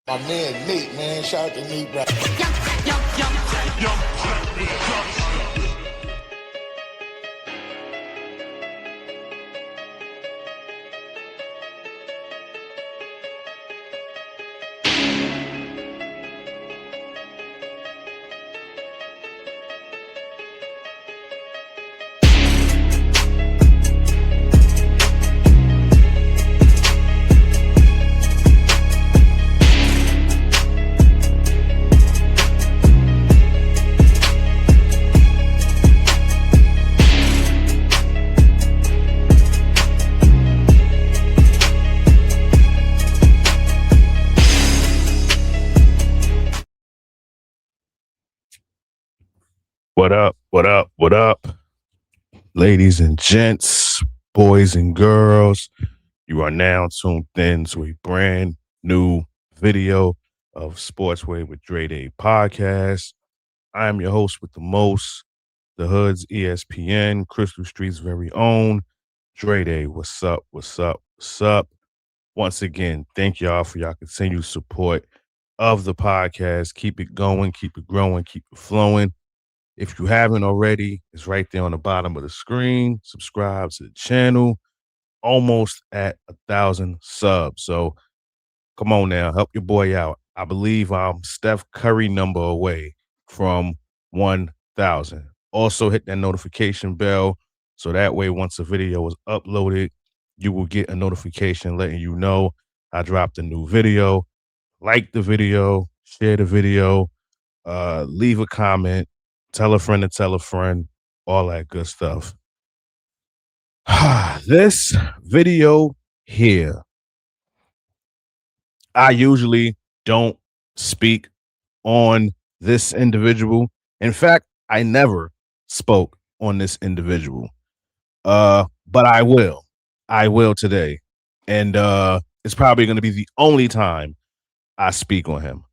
My man Nate, man, shout out to Nate. What up? What up? What up? Ladies and gents, boys and girls, you are now tuned in to a brand new video of Sportsway with Dre Day podcast. I am your host with the most, the Hood's ESPN, Crystal Street's very own, Dre Day. What's up? What's up? What's up? Once again, thank y'all for y'all continued support of the podcast. Keep it going, keep it growing, keep it flowing. If you haven't already, it's right there on the bottom of the screen. Subscribe to the channel. Almost at 1,000 subs. So come on now, help your boy out. I believe I'm Steph Curry number away from 1,000. Also hit that notification bell so that way once a video is uploaded, you will get a notification letting you know I dropped a new video. Like the video, share the video, leave a comment. Tell a friend to tell a friend, all that good stuff. This video here, I usually don't speak on this individual. In fact, I never spoke on this individual. But I will. I will today. And it's probably going to be the only time I speak on him.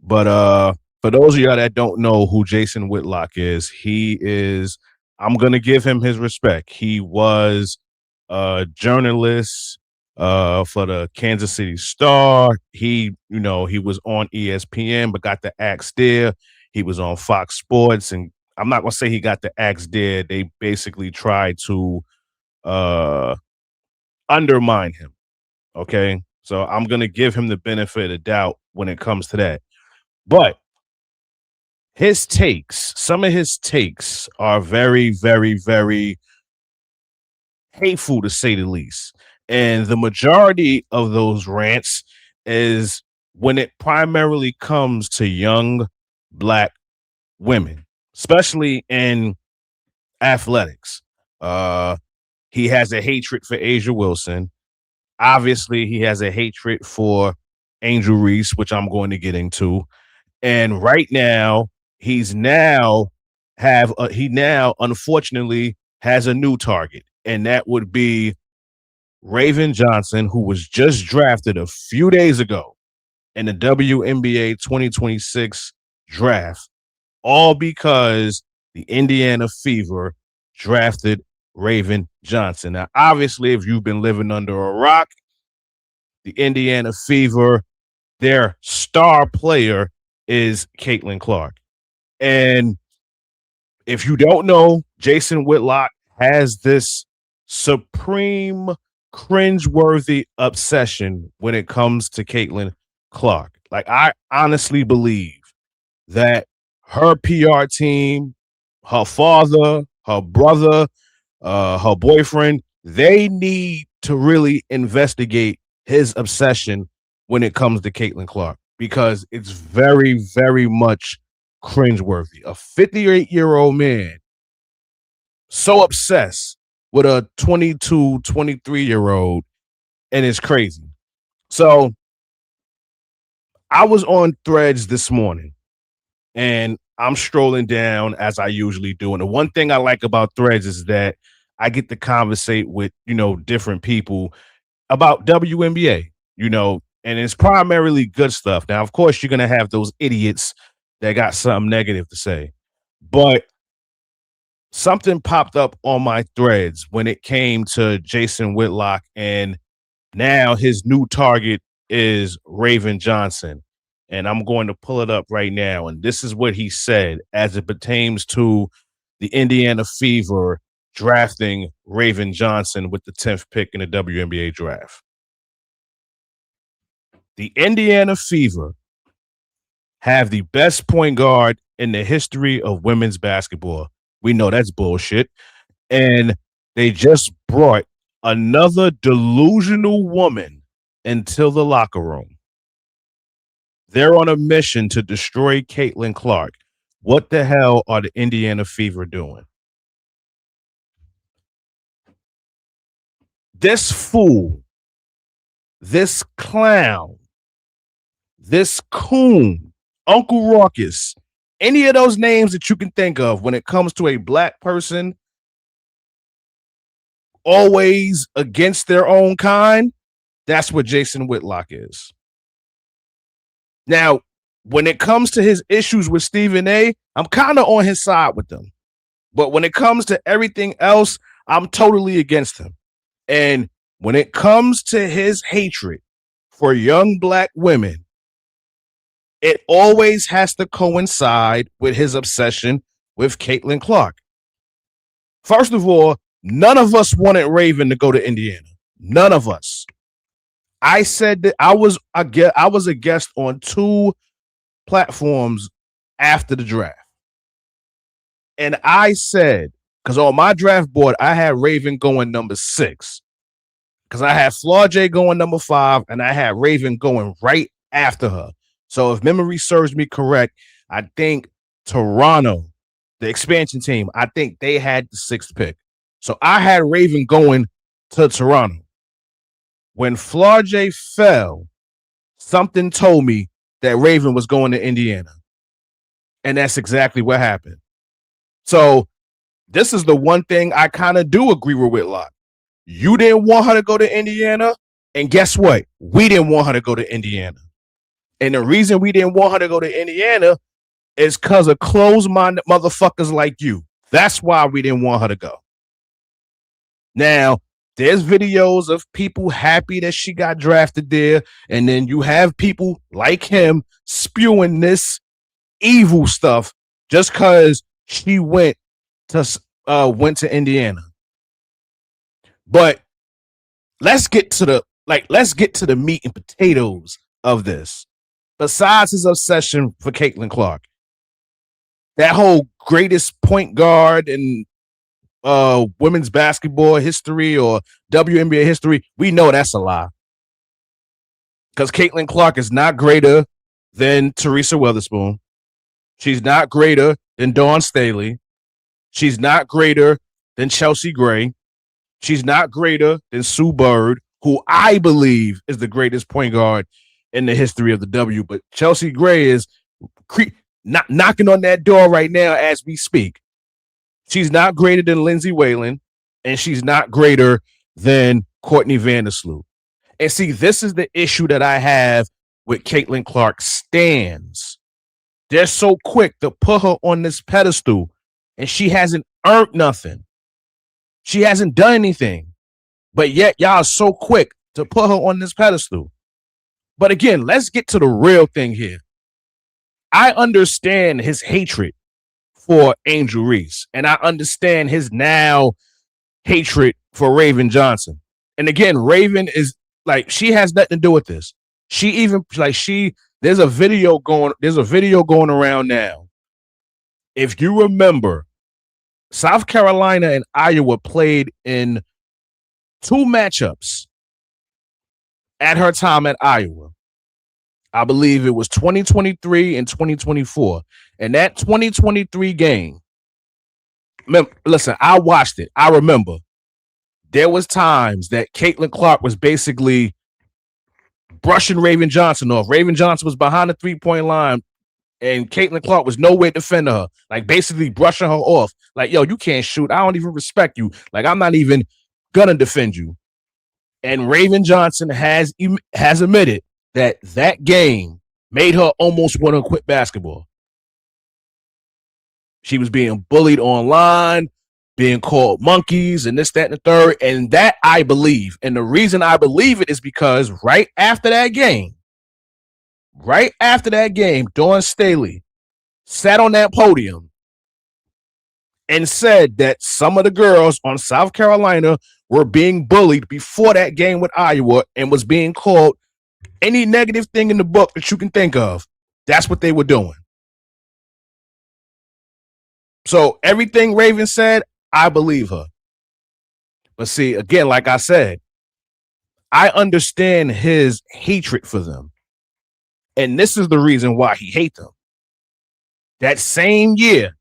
But for those of y'all that don't know who Jason Whitlock is, I'm going to give him his respect. He was a journalist for the Kansas City Star. He was on ESPN, but got the axe there. He was on Fox Sports, and I'm not going to say he got the axe there. They basically tried to undermine him. Okay, so I'm going to give him the benefit of the doubt when it comes to that. But some of his takes are very, very, very hateful to say the least. And the majority of those rants is when it primarily comes to young Black women, especially in athletics. He has a hatred for Asia Wilson. Obviously, he has a hatred for Angel Reese, which I'm going to get into. And right now, he now unfortunately has a new target, and that would be Raven Johnson, who was just drafted a few days ago in the WNBA 2026 draft, all because the Indiana Fever drafted Raven Johnson. Now, obviously, if you've been living under a rock, the Indiana Fever, their star player is Caitlinclark. And if you don't know, Jason Whitlock has this supreme cringeworthy obsession when it comes to Caitlinclark. Like, I honestly believe that her PR team, her father, her brother, her boyfriend, they need to really investigate his obsession when it comes to Caitlinclark, because it's very, very much cringeworthy. A 58-year-old man so obsessed with a 22, 23-year-old, and it's crazy. So I was on Threads this morning, and I'm strolling down as I usually do. And the one thing I like about Threads is that I get to conversate with, different people about WNBA, and it's primarily good stuff. Now, of course, you're going to have those idiots that got something negative to say, but something popped up on my Threads when it came to Jason Whitlock, and now his new target is Raven Johnson. and I'm going to pull it up right now. And this is what he said as it pertains to the Indiana Fever drafting Raven Johnson with the 10th pick in the WNBA draft. The Indiana Fever have the best point guard in the history of women's basketball. We know that's bullshit. And they just brought another delusional woman into the locker room. They're on a mission to destroy Caitlinclark. What the hell are the Indiana Fever doing? This fool, this clown, this coon, Uncle Raucus, any of those names that you can think of when it comes to a black person always against their own kind, that's what Jason Whitlock is. Now, when it comes to his issues with Stephen A., I'm kind of on his side with them. But when it comes to everything else, I'm totally against him. And when it comes to his hatred for young black women, it always has to coincide with his obsession with Caitlinclark. First of all, none of us wanted Raven to go to Indiana. None of us. I said that I was a guest on 2 platforms after the draft. And I said, because on my draft board, I had Raven going number 6. Because I had Flaw J going number 5, and I had Raven going right after her. So if memory serves me correct, I think Toronto, the expansion team, I think they had the 6th pick. So I had Raven going to Toronto. When Flaw J fell, something told me that Raven was going to Indiana. And that's exactly what happened. So this is the one thing I kind of do agree with Whitlock. You didn't want her to go to Indiana, and guess what? We didn't want her to go to Indiana. And the reason we didn't want her to go to Indiana is because of closed-minded motherfuckers like you. That's why we didn't want her to go. Now, there's videos of people happy that she got drafted there, and then you have people like him spewing this evil stuff just because she went to Indiana. But let's get to the meat and potatoes of this. Besides his obsession for Caitlinclark, that whole greatest point guard in women's basketball history or WNBA history, we know that's a lie. Because Caitlinclark is not greater than Teresa Weatherspoon. She's not greater than Dawn Staley. She's not greater than Chelsea Gray. She's not greater than Sue Bird, who I believe is the greatest point guard in the history of the W. But Chelsea Gray is knocking on that door right now as we speak. She's not greater than Lindsay Whalen, and she's not greater than Courtney Vandersloot. And see, this is the issue that I have with Caitlinclark stans. They're so quick to put her on this pedestal, and she hasn't earned nothing. She hasn't done anything. But yet, y'all are so quick to put her on this pedestal. But again, let's get to the real thing here. I understand his hatred for Angel Reese, and I understand his now hatred for Raven Johnson. And again, Raven is like, she has nothing to do with this. There's a video going around now. If you remember, South Carolina and Iowa played in 2 matchups at her time at Iowa. I believe it was 2023 and 2024. And that 2023 game, listen, I watched it. I remember there was times that Caitlinclark was basically brushing Raven Johnson off. Raven Johnson was behind the 3-point line, and Caitlinclark was nowhere defending her, like basically brushing her off. Like, yo, you can't shoot. I don't even respect you. Like, I'm not even gonna defend you. And Raven Johnson has admitted that game made her almost want to quit basketball. She was being bullied online, being called monkeys and this, that, and the third. And that I believe. And the reason I believe it is because right after that game, right after that game, Dawn Staley sat on that podium and said that some of the girls on South Carolina were being bullied before that game with Iowa and was being called any negative thing in the book that you can think of. That's what they were doing. So everything Raven said, I believe her. But see, again, like I said, I understand his hatred for them. And this is the reason why he hates them. That same year,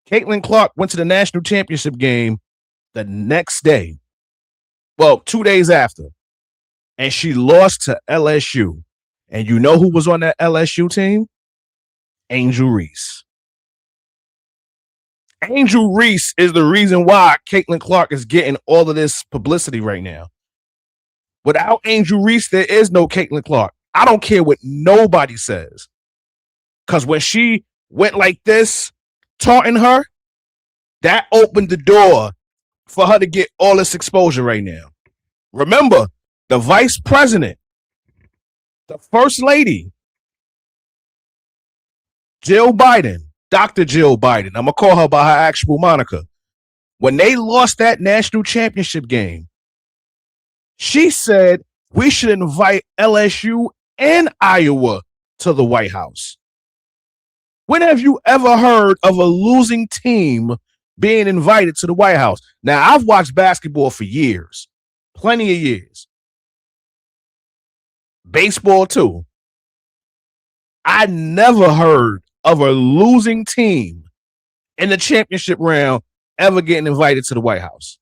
Caitlin Clark went to the national championship game the next day. Well, 2 days after. And she lost to LSU. And you know who was on that LSU team? Angel Reese. Angel Reese is the reason why Caitlin Clark is getting all of this publicity right now. Without Angel Reese, there is no Caitlin Clark. I don't care what nobody says. Because when she went like this, taunting her, that opened the door for her to get all this exposure right now. Remember, the vice president, the first lady, Jill Biden, Dr. Jill Biden, I'm going to call her by her actual moniker. When they lost that national championship game, she said we should invite LSU and Iowa to the White House. When have you ever heard of a losing team being invited to the White House? Now, I've watched basketball for years, plenty of years. Baseball, too. I never heard of a losing team in the championship round ever getting invited to the White House.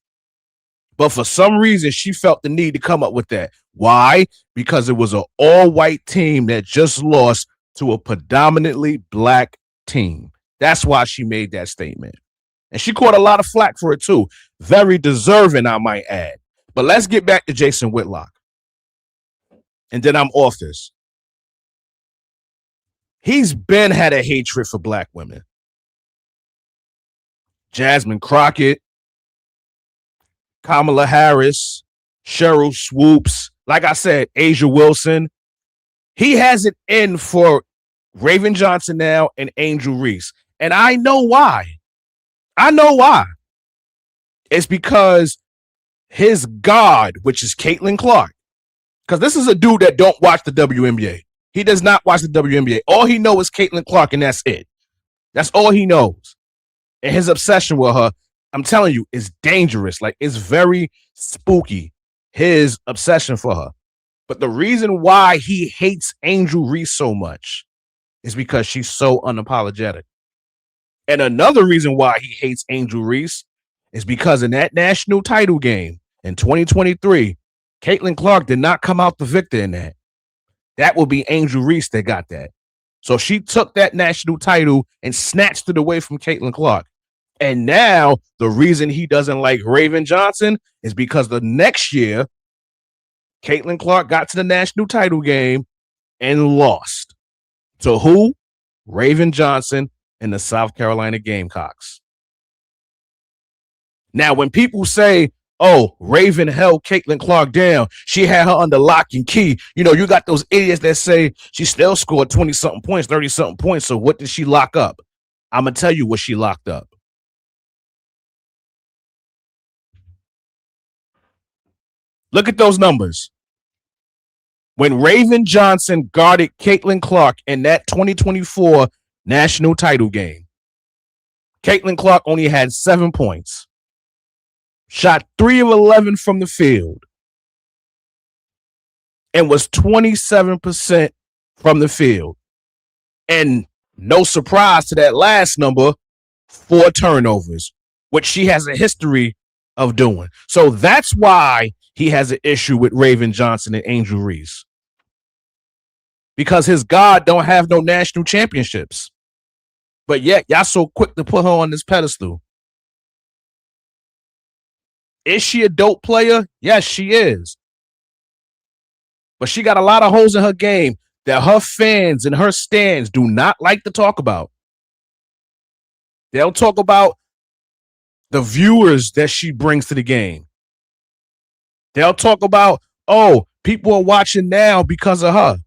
But for some reason, she felt the need to come up with that. Why? Because it was an all-white team that just lost to a predominantly black team. That's why she made that statement. And she caught a lot of flack for it, too. Very deserving, I might add. But let's get back to Jason Whitlock. And then I'm off this. He's been had a hatred for black women. Jasmine Crockett, Kamala Harris, Cheryl Swoops, like I said, Asia Wilson. He has it in for Raven Johnson now and Angel Reese. And I know why. It's because his God, which is Caitlin Clark, because this is a dude that don't watch the WNBA. He does not watch the WNBA. All he knows is Caitlin Clark, and that's it. That's all he knows. And his obsession with her, I'm telling you, is dangerous. Like, it's very spooky, his obsession for her. But the reason why he hates Angel Reese so much is because she's so unapologetic. And another reason why he hates Angel Reese is because in that national title game in 2023, Caitlin Clark did not come out the victor in that. That will be Angel Reese that got that. So she took that national title and snatched it away from Caitlin Clark. And now the reason he doesn't like Raven Johnson is because the next year, Caitlin Clark got to the national title game and lost. To who? Raven Johnson and the South Carolina Gamecocks. Now, when people say, oh, Raven held Caitlin Clark down, she had her under lock and key, you know, you got those idiots that say she still scored 20-something points, 30-something points, so what did she lock up? I'm going to tell you what she locked up. Look at those numbers. When Raven Johnson guarded Caitlin Clark in that 2024 national title game, Caitlin Clark only had 7 points, shot 3 of 11 from the field, and was 27% from the field. And no surprise to that last number, 4 turnovers, which she has a history of doing. So that's why he has an issue with Raven Johnson and Angel Reese. Because his God don't have no national championships. But yet, y'all so quick to put her on this pedestal. Is she a dope player? Yes, she is. But she got a lot of holes in her game that her fans and her stands do not like to talk about. They'll talk about the viewers that she brings to the game. They'll talk about, oh, People are watching now because of her.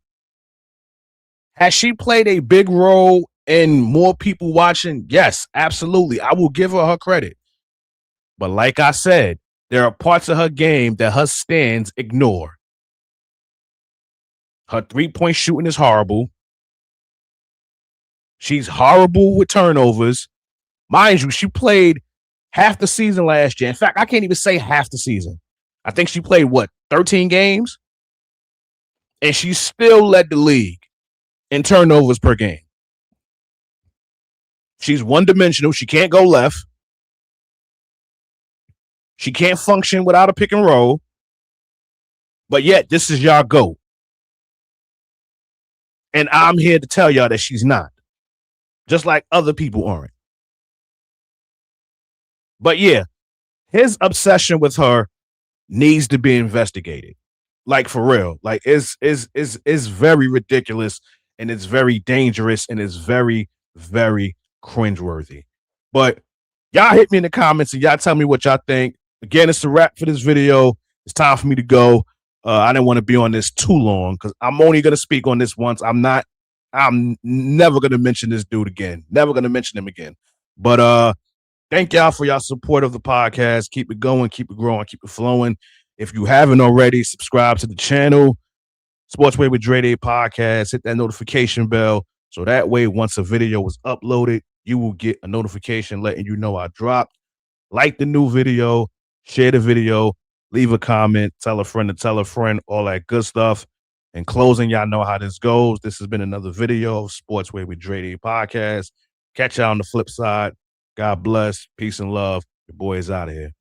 Has she played a big role in more people watching? Yes, absolutely. I will give her credit. But like I said, there are parts of her game that her stands ignore. Her three-point shooting is horrible. She's horrible with turnovers. Mind you, she played half the season last year. In fact, I can't even say half the season. I think she played, 13 games? And she still led the league in turnovers per game. She's one-dimensional. She can't go left. She can't function without a pick and roll. But yet, this is y'all GOAT. And I'm here to tell y'all that she's not. Just like other people aren't. But yeah, his obsession with her needs to be investigated. Like, for real. Like, it's very ridiculous, and it's very dangerous, and it's very, very cringeworthy. But y'all hit me in the comments and y'all tell me what y'all think. Again, it's a wrap for this video. It's time for me to go. I didn't want to be on this too long because I'm only going to speak on this once. I'm never going to mention this dude again. Never going to mention him again. But thank y'all for y'all support of the podcast. Keep it going, keep it growing, keep it flowing. If you haven't already, subscribe to the channel, Sportsway with Dre Day podcast. Hit that notification bell so that way once a video is uploaded, you will get a notification letting you know I dropped. Like the new video, share the video, leave a comment, tell a friend to tell a friend, all that good stuff. In closing, y'all know how this goes. This has been another video of Sportsway with Dre Day podcast. Catch y'all on the flip side. God bless. Peace and love. Your boy is out of here.